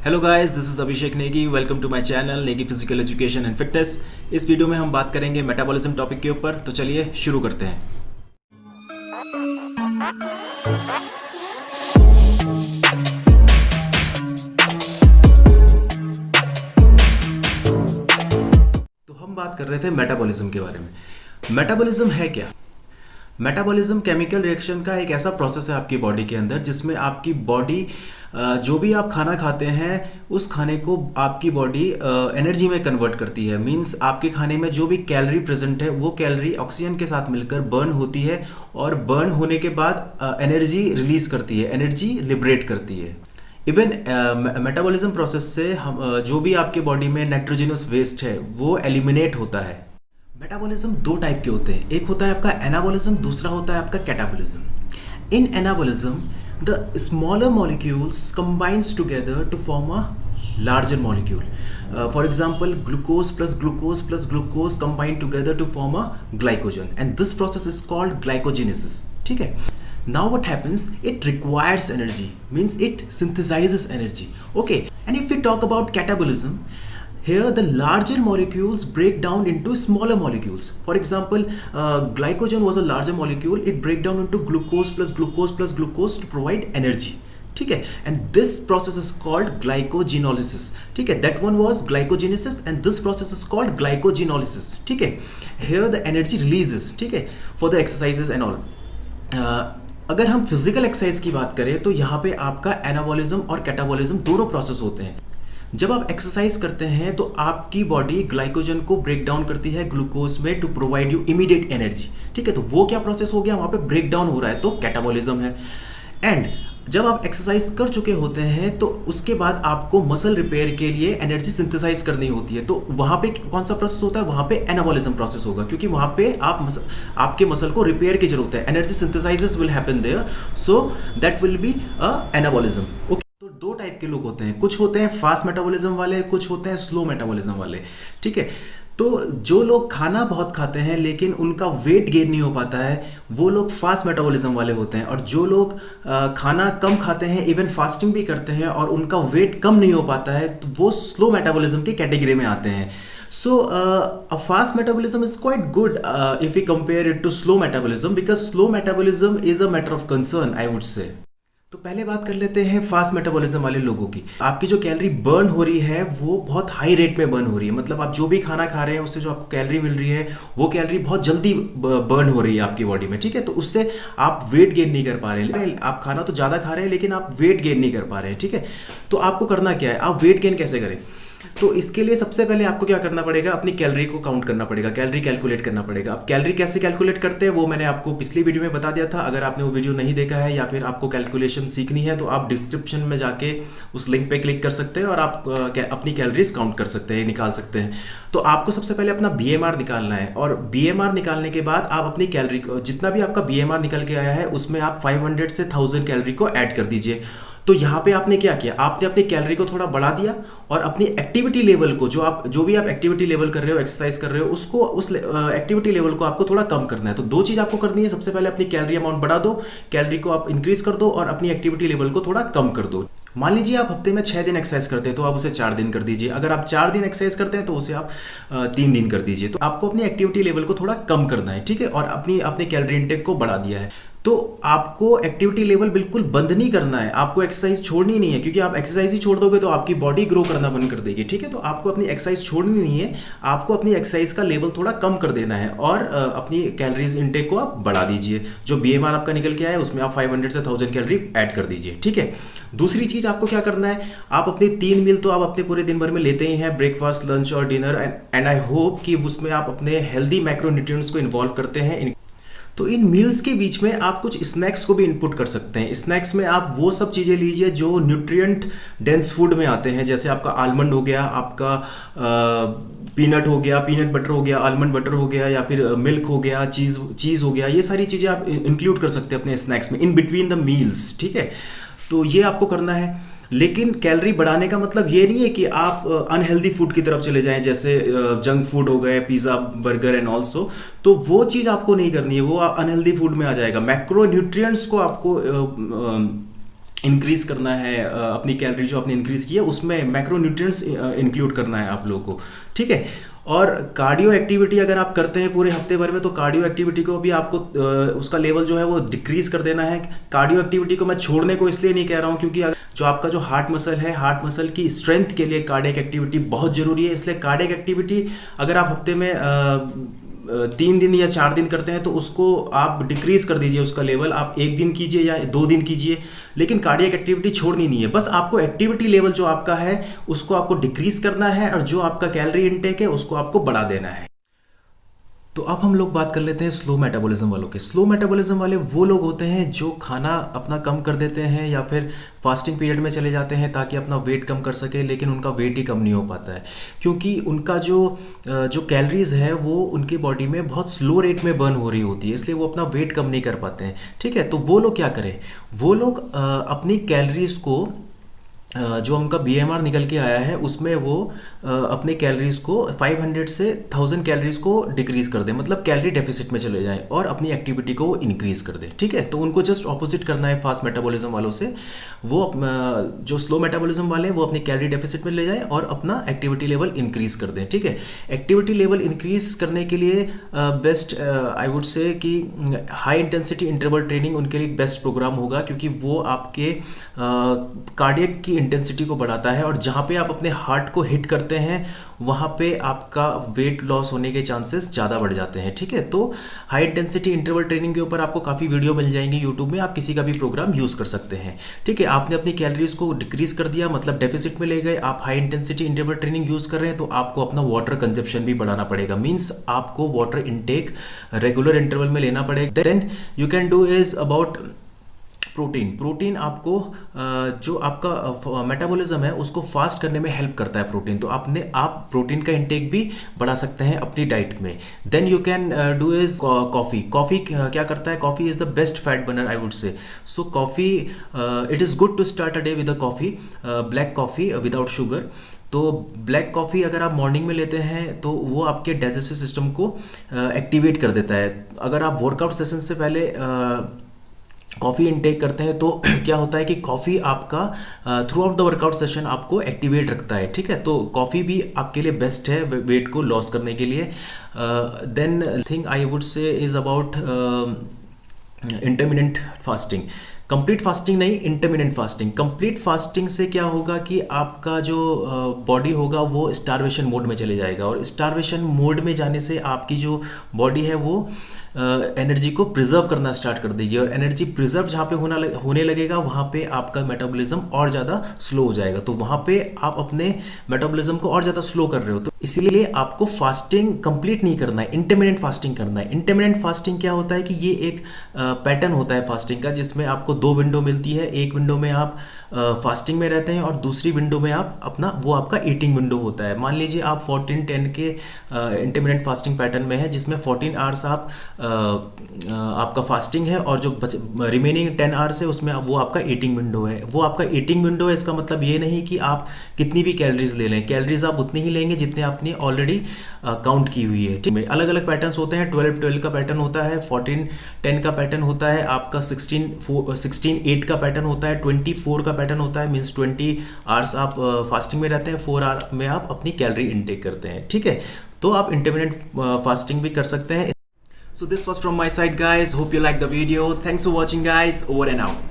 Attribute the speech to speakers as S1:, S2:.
S1: Hello guys, this is Abhishek Negi. Welcome to my channel Negi physical education and fitness. इस video में हम बात करेंगे मेटाबॉलिज्म टॉपिक के ऊपर। तो चलिए शुरू करते हैं। तो हम बात कर रहे थे मेटाबॉलिज्म के बारे में। मेटाबॉलिज्म है क्या? मेटाबॉलिज्म केमिकल रिएक्शन का एक ऐसा प्रोसेस है आपकी बॉडी के अंदर जिसमें आपकी बॉडी जो भी आप खाना खाते हैं उस खाने को आपकी बॉडी एनर्जी में कन्वर्ट करती है। मींस आपके खाने में जो भी कैलोरी प्रेजेंट है वो कैलोरी ऑक्सीजन के साथ मिलकर बर्न होती है और बर्न होने के बाद एनर्जी रिलीज करती है, एनर्जी लिबरेट करती है। इवन मेटाबॉलिज्म प्रोसेस से हम जो भी आपके बॉडी में नाइट्रोजनस वेस्ट है वो एलिमिनेट होता है। मेटाबॉलिज्म दो टाइप के होते हैं, एक होता है आपका एनाबॉलिज्म, दूसरा होता है आपका catabolism. In anabolism the smaller molecules combines together to form a larger molecule. For example, glucose plus glucose combine together to form a glycogen, and this process is called glycogenesis. ठीक है? Now what happens? It requires energy, means it synthesizes energy. Okay, and if we talk about catabolism, here the larger molecules break down into smaller molecules. For example, glycogen was a larger molecule. It break down into glucose plus glucose to provide energy. ठीक है, and this process is called glycogenolysis. ठीक है, that one was glycogenesis and this process is called glycogenolysis. ठीक है, here the energy releases, ठीक है, for the exercises and all. अगर हम फिजिकल एक्सरसाइज की बात करें तो यहाँ पे आपका एनाबॉलिज्म और कैटाबॉलिज्म दोनों प्रोसेस होते हैं। जब आप एक्सरसाइज करते हैं तो आपकी बॉडी ग्लाइकोजन को ब्रेक डाउन करती है ग्लूकोज में to provide you immediate energy. ठीक है, तो वो क्या प्रोसेस हो गया, वहाँ पे ब्रेक डाउन हो रहा है, तो कैटाबॉलिज्म है। एंड जब आप एक्सरसाइज कर चुके होते हैं तो उसके बाद आपको मसल रिपेयर के लिए एनर्जी सिंथेसाइज करनी होती है, तो वहाँ पे कौन सा प्रोसेस होता है, वहाँ पे एनाबॉलिज्म प्रोसेस होगा, क्योंकि वहाँ पे आपके मसल को रिपेयर की जरूरत है। Energy synthesizes will happen there, so that will be a anabolism. Okay, तो दो टाइप के लोग होते हैं, कुछ होते हैं फास्ट मेटाबॉलिज्म वाले, कुछ होते हैं स्लो मेटाबॉलिज्म वाले। ठीक है, तो जो लोग खाना बहुत खाते हैं लेकिन उनका वेट गेन नहीं हो पाता है वो लोग फास्ट मेटाबॉलिज्म वाले होते हैं, और जो लोग खाना कम खाते हैं, इवन फास्टिंग भी करते हैं और उनका वेट कम नहीं हो पाता है, तो वो स्लो मेटाबॉलिज्म के कैटेगरी में आते हैं। So a fast metabolism is quite good if we compare it to slow metabolism, because slow metabolism is a matter of concern, I would say. तो पहले बात कर लेते हैं फास्ट मेटाबॉलिज्म वाले लोगों की। आपकी जो कैलोरी बर्न हो रही है वो बहुत हाई रेट में बर्न हो रही है, मतलब आप जो भी खाना खा रहे हैं उससे जो आपको कैलोरी मिल रही है वो कैलोरी बहुत जल्दी बर्न हो रही है आपकी बॉडी में। ठीक है, तो उससे आप वेट गेन नहीं कर पा रहे हैं। आप खाना तो ज़्यादा खा रहे हैं लेकिन आप वेट गेन नहीं कर पा रहे हैं। ठीक है, तो आपको करना क्या है, आप वेट गेन कैसे करें? तो इसके लिए सबसे पहले आपको क्या करना पड़ेगा, अपनी कैलोरी को काउंट करना पड़ेगा, कैलोरी कैलकुलेट करना पड़ेगा। अब कैलोरी कैसे कैलकुलेट करते हैं वो मैंने आपको पिछली वीडियो में बता दिया था। अगर आपने वो वीडियो नहीं देखा है या फिर आपको कैलकुलेशन सीखनी है तो आप डिस्क्रिप्शन में जाके उस लिंक पे क्लिक कर सकते हैं और आप अपनी कैलोरीज काउंट कर सकते हैं, निकाल सकते हैं। तो आपको सबसे पहले अपना BMR निकालना है, और BMR निकालने के बाद आप अपनी कैलोरी को, जितना भी आपका BMR निकल के आया है उसमें आप 500 से 1000 कैलोरी को ऐड कर दीजिए। तो यहाँ पे आपने क्या किया, आपने अपनी कैलोरी को थोड़ा बढ़ा दिया और अपनी एक्टिविटी लेवल को, जो भी आप एक्टिविटी लेवल कर रहे हो, एक्सरसाइज कर रहे हो, उसको उस एक्टिविटी लेवल को आपको थोड़ा कम करना है। तो दो चीज़ आपको करनी है, सबसे पहले अपनी कैलोरी अमाउंट बढ़ा दो, कैलोरी को आप इंक्रीज कर दो और अपनी एक्टिविटी लेवल को थोड़ा कम कर दो। मान लीजिए आप हफ्ते में 6 दिन एक्सरसाइज करते हैं तो आप उसे 4 दिन कर दीजिए। अगर आप 4 दिन एक्सरसाइज करते हैं तो उसे आप 3 दिन कर दीजिए। तो आपको अपनी एक्टिविटी लेवल को थोड़ा कम करना है। ठीक है, और अपने कैलोरी इंटेक को बढ़ा दिया है। तो आपको एक्टिविटी लेवल बिल्कुल बंद नहीं करना है, आपको एक्सरसाइज छोड़नी नहीं है, क्योंकि आप एक्सरसाइज ही छोड़ दोगे तो आपकी बॉडी ग्रो करना बंद कर देगी। ठीक है, तो आपको अपनी एक्सरसाइज छोड़नी नहीं है, आपको अपनी एक्सरसाइज का लेवल थोड़ा कम कर देना है और अपनी कैलोरीज इनटेक को आप बढ़ा दीजिए। जो BMR आपका निकल के आया है उसमें आप 500 से 1000 कैलोरी ऐड कर दीजिए। ठीक है, दूसरी चीज आपको क्या करना है, आप अपने 3 मील तो आप अपने पूरे दिन भर में लेते ही हैं, ब्रेकफास्ट, लंच और डिनर, एंड आई होप कि उसमें आप अपने हेल्दी मैक्रोन्यूट्रिएंट्स को इन्वॉल्व करते हैं। तो इन मील्स के बीच में आप कुछ स्नैक्स को भी इनपुट कर सकते हैं। स्नैक्स में आप वो सब चीज़ें लीजिए जो न्यूट्रिएंट डेंस फूड में आते हैं, जैसे आपका आलमंड हो गया, आपका पीनट हो गया, पीनट बटर हो गया, आलमंड बटर हो गया, या फिर मिल्क हो गया, चीज़ हो गया। ये सारी चीज़ें आप इंक्लूड कर सकते हैं अपने स्नैक्स में इन बिटवीन द मील्स। ठीक है, तो ये आपको करना है। लेकिन कैलोरी बढ़ाने का मतलब ये नहीं है कि आप अनहेल्दी फूड की तरफ चले जाएं, जैसे जंक फूड हो गए, पिज़्ज़ा, बर्गर एंड ऑल्सो। तो वो चीज़ आपको नहीं करनी है, वो अनहेल्दी फूड में आ जाएगा। मैक्रो न्यूट्रिएंट्स को आपको इंक्रीज करना है, अपनी कैलोरी जो आपने इंक्रीज की है उसमें मैक्रोन्यूट्रिएंट्स इंक्लूड करना है आप लोगों को, ठीक है। और कार्डियो एक्टिविटी अगर आप करते हैं पूरे हफ्ते भर में, तो कार्डियो एक्टिविटी को भी आपको उसका लेवल जो है वो डिक्रीज कर देना है। कार्डियो एक्टिविटी को मैं छोड़ने को इसलिए नहीं कह रहा हूँ क्योंकि जो आपका जो हार्ट मसल है, हार्ट मसल की स्ट्रेंथ के लिए कार्डियक एक्टिविटी बहुत ज़रूरी है। इसलिए कार्डियक एक्टिविटी अगर आप हफ्ते में 3 दिन या 4 दिन करते हैं तो उसको आप डिक्रीज कर दीजिए, उसका लेवल आप 1 दिन कीजिए या 2 दिन कीजिए, लेकिन कार्डियक एक्टिविटी छोड़नी नहीं है। बस आपको एक्टिविटी लेवल जो आपका है उसको आपको डिक्रीज करना है और जो आपका कैलोरी इनटेक है उसको आपको बढ़ा देना है। तो अब हम लोग बात कर लेते हैं स्लो मेटाबॉलिज्म वालों के। स्लो मेटाबॉलिज्म वाले वो लोग होते हैं जो खाना अपना कम कर देते हैं या फिर फास्टिंग पीरियड में चले जाते हैं ताकि अपना वेट कम कर सके, लेकिन उनका वेट ही कम नहीं हो पाता है क्योंकि उनका जो कैलोरीज है वो उनकी बॉडी में बहुत स्लो रेट में बर्न हो रही होती है, इसलिए वो अपना वेट कम नहीं कर पाते हैं, ठीक है। तो वो लोग क्या करें, वो लोग अपनी कैलोरीज को जो उनका BMR निकल के आया है उसमें वो अपने कैलोरीज को 500 से 1000 कैलोरीज को डिक्रीज कर दें, मतलब कैलोरी डेफिसिट में चले जाएं और अपनी एक्टिविटी को इंक्रीज कर दें, ठीक है। तो उनको जस्ट ऑपोजिट करना है फास्ट मेटाबॉलिज्म वालों से। वो जो स्लो मेटाबॉलिज्म वाले हैं वो अपनी कैलोरी डेफिसिट में ले जाएं और अपना एक्टिविटी लेवल इंक्रीज कर दें, ठीक है। एक्टिविटी लेवल इंक्रीज करने के लिए बेस्ट आई वुड से कि हाई इंटेंसिटी इंटरवल ट्रेनिंग उनके लिए बेस्ट प्रोग्राम होगा, क्योंकि वो आपके कार्डियक की इंटेंसिटी को बढ़ाता है और जहाँ पे आप अपने हार्ट को हिट करते हैं वहाँ पे आपका वेट लॉस होने के चांसेस ज़्यादा बढ़ जाते हैं, ठीक है। तो हाई इंटेंसिटी इंटरवल ट्रेनिंग के ऊपर आपको काफ़ी वीडियो मिल जाएंगी यूट्यूब में, आप किसी का भी प्रोग्राम यूज़ कर सकते हैं, ठीक है। आपने अपनी कैलोरीज को डिक्रीज कर दिया, मतलब डेफिसिट में ले गए, आप high intensity interval training use कर रहे हैं, तो आपको अपना वाटर कंजप्शन भी बढ़ाना पड़ेगा, मीन्स आपको वाटर इनटेक रेगुलर इंटरवल में लेना पड़ेगा। Then you can do is about protein आपको जो आपका मेटाबॉलिज्म है उसको फास्ट करने में हेल्प करता है प्रोटीन, तो आप प्रोटीन का इंटेक भी बढ़ा सकते हैं अपनी डाइट में। Then you can do is coffee क्या करता है, coffee is the best fat burner I would say. So coffee it is good to start a day with a coffee, black coffee without sugar. तो black coffee अगर आप morning में लेते हैं तो वो आपके डाइजेस्टिव सिस्टम को एक्टिवेट कर देता है। अगर आप वर्कआउट सेशन से पहले कॉफ़ी इनटेक करते हैं तो क्या होता है कि कॉफ़ी आपका through out the workout session आपको एक्टिवेट रखता है, ठीक है। तो कॉफ़ी भी आपके लिए बेस्ट है वेट को लॉस करने के लिए। Then thing I would say is about intermittent fasting. Complete fasting नहीं, इंटरमिटेंट फास्टिंग। कंप्लीट फास्टिंग से क्या होगा कि आपका जो बॉडी होगा वो स्टारवेशन मोड में चले जाएगा, और स्टारवेशन मोड में जाने से आपकी जो बॉडी है वो एनर्जी को प्रिजर्व करना स्टार्ट कर देगी, और एनर्जी प्रिजर्व जहाँ पे होने लगेगा वहाँ पे आपका मेटाबॉलिज्म और ज़्यादा स्लो हो जाएगा। तो वहाँ पे आप अपने मेटाबॉलिज्म को और ज़्यादा स्लो कर रहे हो, तो इसीलिए आपको फास्टिंग कंप्लीट नहीं करना है, इंटरमिटेंट फास्टिंग करना है। इंटरमिटेंट फास्टिंग क्या होता है कि ये एक पैटर्न होता है फास्टिंग का, जिसमें आपको 2 विंडो मिलती है। एक विंडो में आप फास्टिंग में रहते हैं और दूसरी विंडो में आप वो आपका ईटिंग विंडो होता है। मान लीजिए आप 14-10 के इंटरमिटेंट फास्टिंग पैटर्न में है, जिसमें 14 आवर्स आपका फास्टिंग है और जो रिमेनिंग 10 आवर्स है उसमें वो आपका ईटिंग विंडो है। वो आपका ईटिंग विंडो है, इसका मतलब ये नहीं कि आप कितनी भी कैलोरीज ले लें, कैलोरीज आप उतनी ही लेंगे जितने आपने ऑलरेडी काउंट की हुई है, ठीक है। अलग अलग पैटर्न्स होते हैं, 12-12 का पैटर्न होता है, 14-10 का पैटर्न होता है, आपका 16-8 का पैटर्न होता है, 24 का पैटर्न होता है, मीन्स 20 आवर्स आप फास्टिंग में रहते हैं, 4 आवर में आप अपनी कैलोरी इनटेक करते हैं, ठीक है। तो आप इंटरमिटेंट फास्टिंग भी कर सकते हैं। So this was from my side guys, hope you liked the video. Thanks for watching guys, over and out.